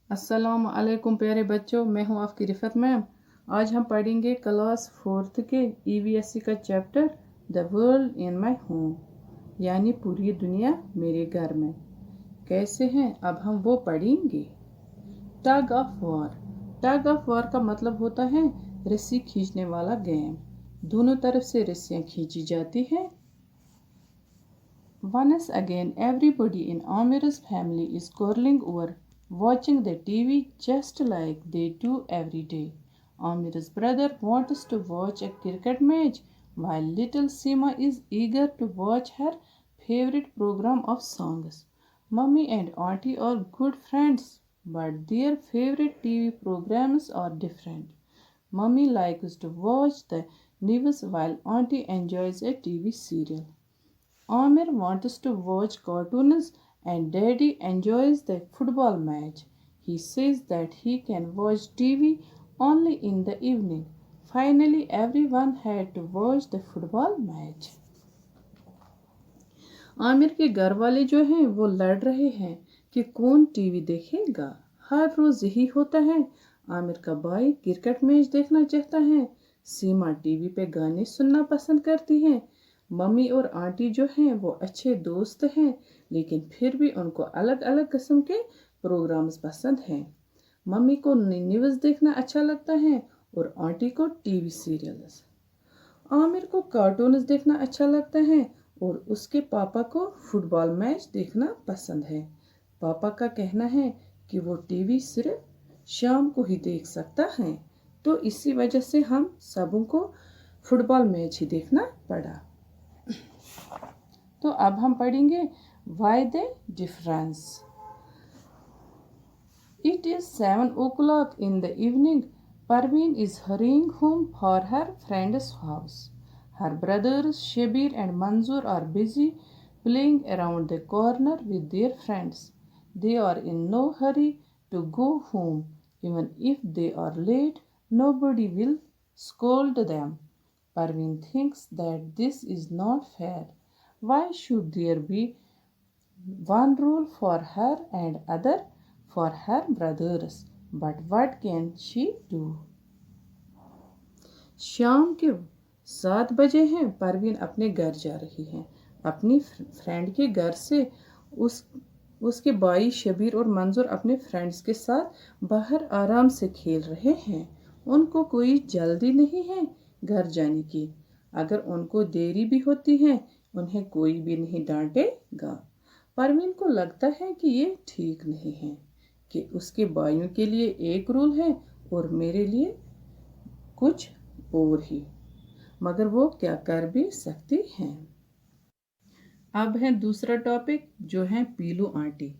अस्सलाम वालेकुम प्यारे बच्चों, मैं हूं आपकी रिफत मैम। आज हम पढ़ेंगे क्लास 4th के EVSC का chapter the world in my home, यानी पूरी दुनिया मेरे घर में। कैसे हैं अब हम वो पढ़ेंगे। Tug of war. Tug of war का मतलब होता है रस्सी खींचने वाला गेम। दोनों तरफ से रस्सियाँ खींची जाती हैं। Once again, everybody in Amir's family is quarreling over watching the TV just like they do every day. Amir's brother wants to watch a cricket match while little Sima is eager to watch her favorite program of songs. Mummy and Auntie are good friends, but their favorite TV programs are different. Mummy likes to watch the news while Auntie enjoys a TV serial. Amir wants to watch cartoons and Daddy enjoys the football match. He says that he can watch TV only in the evening. Finally, everyone had to watch the football match. Aamir के घर वाले जो हैं वो लड़ रहे हैं कि कौन टीवी देखेगा। हर रोज यही होता है। आमिर का भाई क्रिकेट मैच देखना चाहता है। सीमा टीवी पे गाने सुनना पसंद करती है। मम्मी और आंटी जो हैं वो अच्छे दोस्त हैं, लेकिन फिर भी उनको अलग अलग किस्म के प्रोग्राम्स पसंद हैं। मम्मी को न्यूज़ देखना अच्छा लगता है और आंटी को टीवी सीरियल्स। आमिर को कार्टून्स देखना अच्छा लगता है और उसके पापा को फुटबॉल मैच देखना पसंद है। पापा का कहना है कि वो टीवी सिर्फ शाम को ही देख सकता है, तो इसी वजह से हम सबों को फुटबॉल मैच ही देखना पड़ा। तो अब हम पढ़ेंगे why the difference. It is 7 o'clock in the evening. Parveen is hurrying home for her friend's house. Her brothers Shabir and Manzoor are busy playing around the corner with their friends. They are in no hurry to go home. Even if they are late, nobody will scold them. Parveen thinks that this is not fair. Why should there be one rule for her and other for her brothers? But what can she do? शाम के 7 बजे हैं। परवीन अपने घर जा रही है। अपनी फ्रेंड के घर से उसके भाई शबीर और मंजूर अपने फ्रेंड्स के साथ बाहर आराम से खेल रहे हैं। उनको कोई जल्दी नहीं है घर जाने की। अगर उनको देरी भी होती है उन्हें कोई भी नहीं डांटेगा। परवीन को लगता है कि ये ठीक नहीं है कि उसके भाइयों के लिए एक रूल है और मेरे लिए कुछ और ही, मगर वो क्या कर भी सकती हैं। अब है दूसरा टॉपिक जो है Pilu aunty.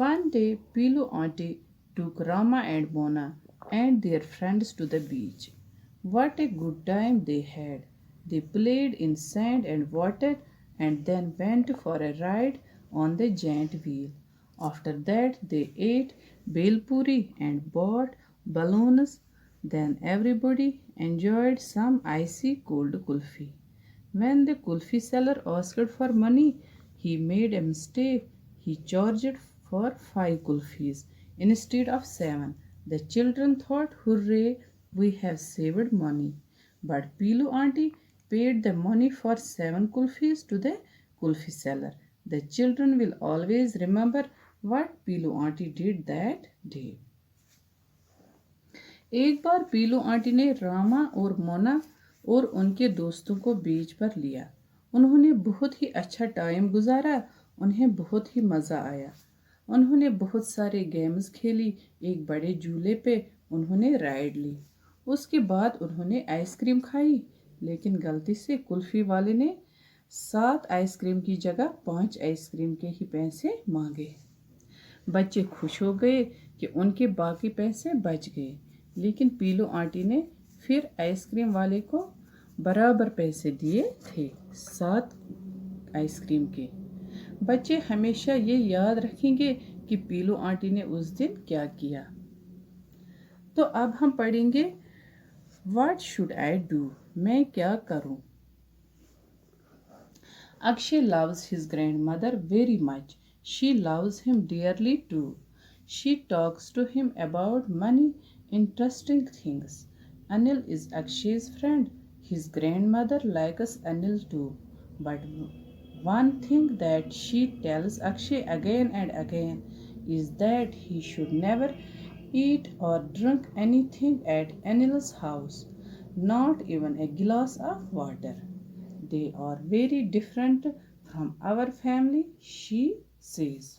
One day Pilu aunty took Rama and Mona and their friends to the beach. What a good time they had. They played in sand and water and then went for a ride on the giant wheel. After that they ate belpuri and bought balloons. Then everybody enjoyed some icy cold kulfi. When the kulfi seller asked for money, he made a mistake. He charged for 5 kulfis instead of 7. The children thought, hooray, we have saved money. But Pilu auntie paid the money for 7 kulfis to the kulfi seller. The children will always remember what Pilu auntie did that day. एक बार पीलू aunty ने रामा और मोना और उनके दोस्तों को बीच पर लिया। उन्होंने बहुत ही अच्छा टाइम गुजारा। उन्हें बहुत ही मज़ा आया। उन्होंने बहुत सारे गेम्स खेली। एक बड़े झूले पे उन्होंने राइड ली। उसके बाद उन्होंने आइसक्रीम खाई, लेकिन गलती से कुल्फ़ी वाले ने 7 आइसक्रीम की जगह 5 आइसक्रीम के ही पैसे मांगे। बच्चे खुश हो गए कि उनके बाकी पैसे बच गए, लेकिन पीलू आंटी ने फिर आइसक्रीम वाले को बराबर पैसे दिए थे, 7 आइसक्रीम के। बच्चे हमेशा ये याद रखेंगे कि पीलू आंटी ने उस दिन क्या किया। तो अब हम पढ़ेंगे व्हाट शुड आई डू, मैं क्या करूं। Akshay loves his grandmother very much. She loves him dearly too. She talks to him about many interesting things. Anil is Akshay's friend. His grandmother likes Anil too. But one thing that she tells Akshay again and again is that he should never eat or drink anything at Anil's house, not even a glass of water. They are very different from our family, she says.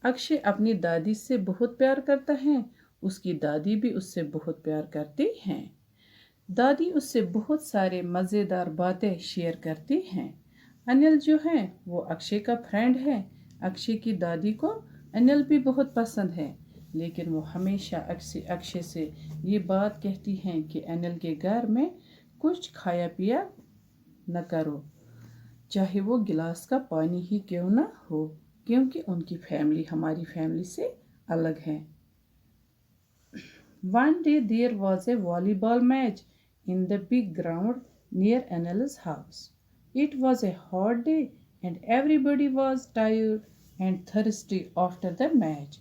Akshay अपनी दादी से बहुत प्यार करता है। उसकी दादी भी उससे बहुत प्यार करती हैं। दादी उससे बहुत सारे मज़ेदार बातें शेयर करती हैं। अनिल जो है वो अक्षय का फ्रेंड है। अक्षय की दादी को अनिल भी बहुत पसंद है, लेकिन वो हमेशा अक्षय से ये बात कहती हैं कि अनिल के घर में कुछ खाया पिया न करो, चाहे वो गिलास का पानी ही क्यों ना हो, क्योंकि उनकी फैमिली हमारी फैमिली से अलग है। One day there was a volleyball match in the big ground near Anil's house. It was a hot day and everybody was tired and thirsty after the match.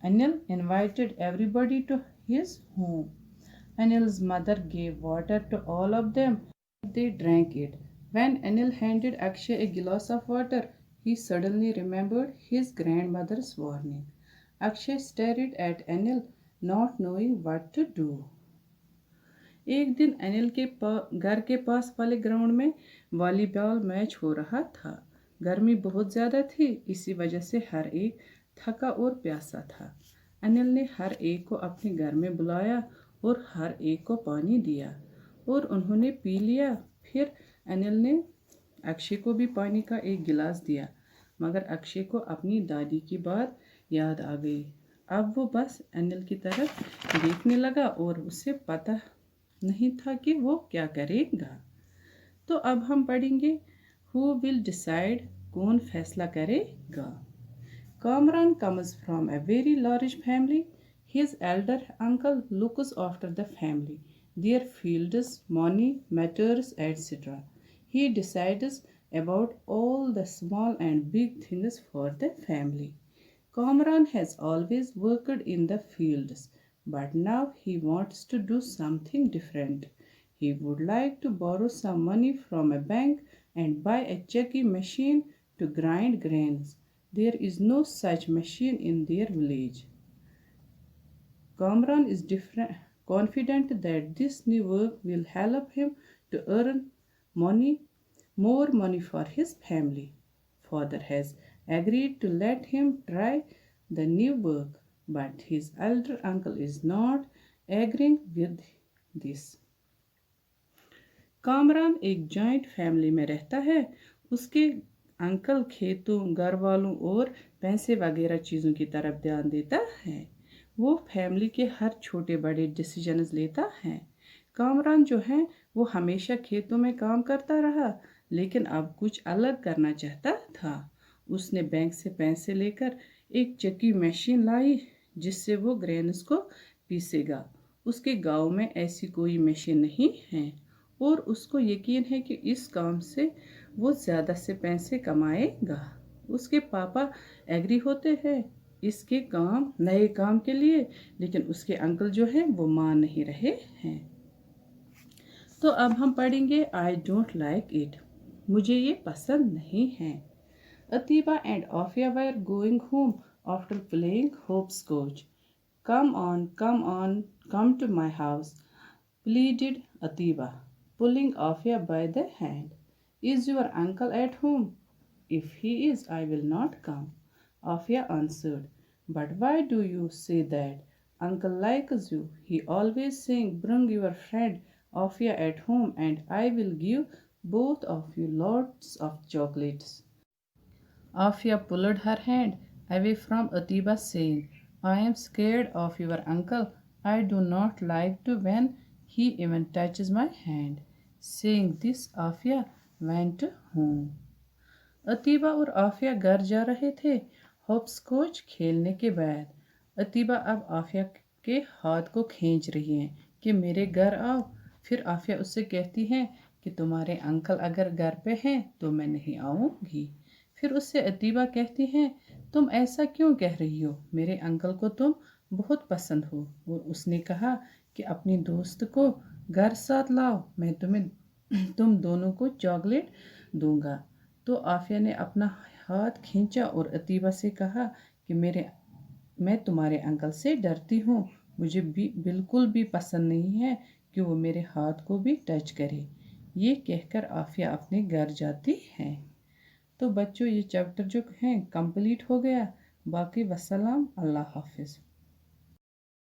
Anil invited everybody to his home. Anil's mother gave water to all of them. They drank it. When Anil handed Akshay a glass of water, he suddenly remembered his grandmother's warning. Akshay stared at Anil, not knowing what to do. एक दिन अनिल के घर के पास वाले ground में volleyball match हो रहा था। गर्मी बहुत ज़्यादा थी, इसी वजह से हर एक थका और प्यासा था। अनिल ने हर एक को अपने घर में बुलाया और हर एक को पानी दिया और उन्होंने पी लिया। फिर अनिल ने अक्षय को भी पानी का एक गिलास दिया, मगर अक्षय को अपनी दादी की बात याद आ गई। अब वो बस अनिल की तरफ देखने लगा और उसे पता नहीं था कि वो क्या करेगा। तो अब हम पढ़ेंगे हु विल डिसाइड, कौन फैसला करेगा। Kamran comes from a very large family. His elder uncle looks after the family, their fields, money, matters, etc. He decides about all the small and big things for the family. Kamran has always worked in the fields, but now he wants to do something different. He would like to borrow some money from a bank and buy a chucky machine to grind grains. There is no such machine in their village. Kamran is confident that this new work will help him to earn more money for his family. Father has agreed to let him try the new work, but his elder uncle is not agreeing with this. Kamran एक joint family में रहता है। उसके uncle खेतों, घर वालों और पैसे वगैरह चीज़ों की तरफ ध्यान देता है। वो फैमिली के हर छोटे बड़े डिसीजंस लेता है। कामरान जो है वो हमेशा खेतों में काम करता रहा, लेकिन अब कुछ अलग करना चाहता था। उसने बैंक से पैसे लेकर एक चक्की मशीन लाई जिससे वो ग्रेन्स को पीसेगा। उसके गांव में ऐसी कोई मशीन नहीं है और उसको यकीन है कि इस काम से वो ज़्यादा से पैसे कमाएगा। उसके पापा एग्री होते हैं इसके नए काम के लिए, लेकिन उसके अंकल जो है वो मान नहीं रहे हैं। तो अब हम पढ़ेंगे आई डोंट लाइक इट, मुझे ये पसंद नहीं है। Atiba and Afiya were going home after playing hopscotch. Come on, come to my house, pleaded Atiba, pulling Afia by the hand. Is your uncle at home? If he is, I will not come, Afia answered. But why do you say that? Uncle likes you. He always saying, bring your friend Afia at home and I will give both of you lots of chocolates. Afia pulled her hand away from Atiba, saying, I am scared of your uncle. I do not like to when he even touches my hand. Saying this, Afia went home. अतीबा और आफिया घर जा रहे थे hopscotch खेलने के बाद। अतीबा अब आफिया के हाथ को खींच रही है कि मेरे घर आओ। फिर आफिया उससे कहती है कि तुम्हारे अंकल अगर घर पे हैं तो मैं नहीं आऊँगी। फिर उससे अतीबा कहती है, तुम ऐसा क्यों कह रही हो, मेरे अंकल को तुम बहुत पसंद हो। और उसने कहा कि अपनी दोस्त को घर साथ लाओ, मैं तुम दोनों को चॉकलेट दूंगा। तो आफिया ने अपना हाथ खींचा और अतीबा से कहा कि मैं तुम्हारे अंकल से डरती हूँ। मुझे भी बिल्कुल भी पसंद नहीं है कि वो मेरे हाथ को भी टच करे। ये कहकर आफिया अपने घर जाती है। तो बच्चों, ये चैप्टर जो है कंप्लीट हो गया। बाकी वसलाम, अल्लाह हाफिज़।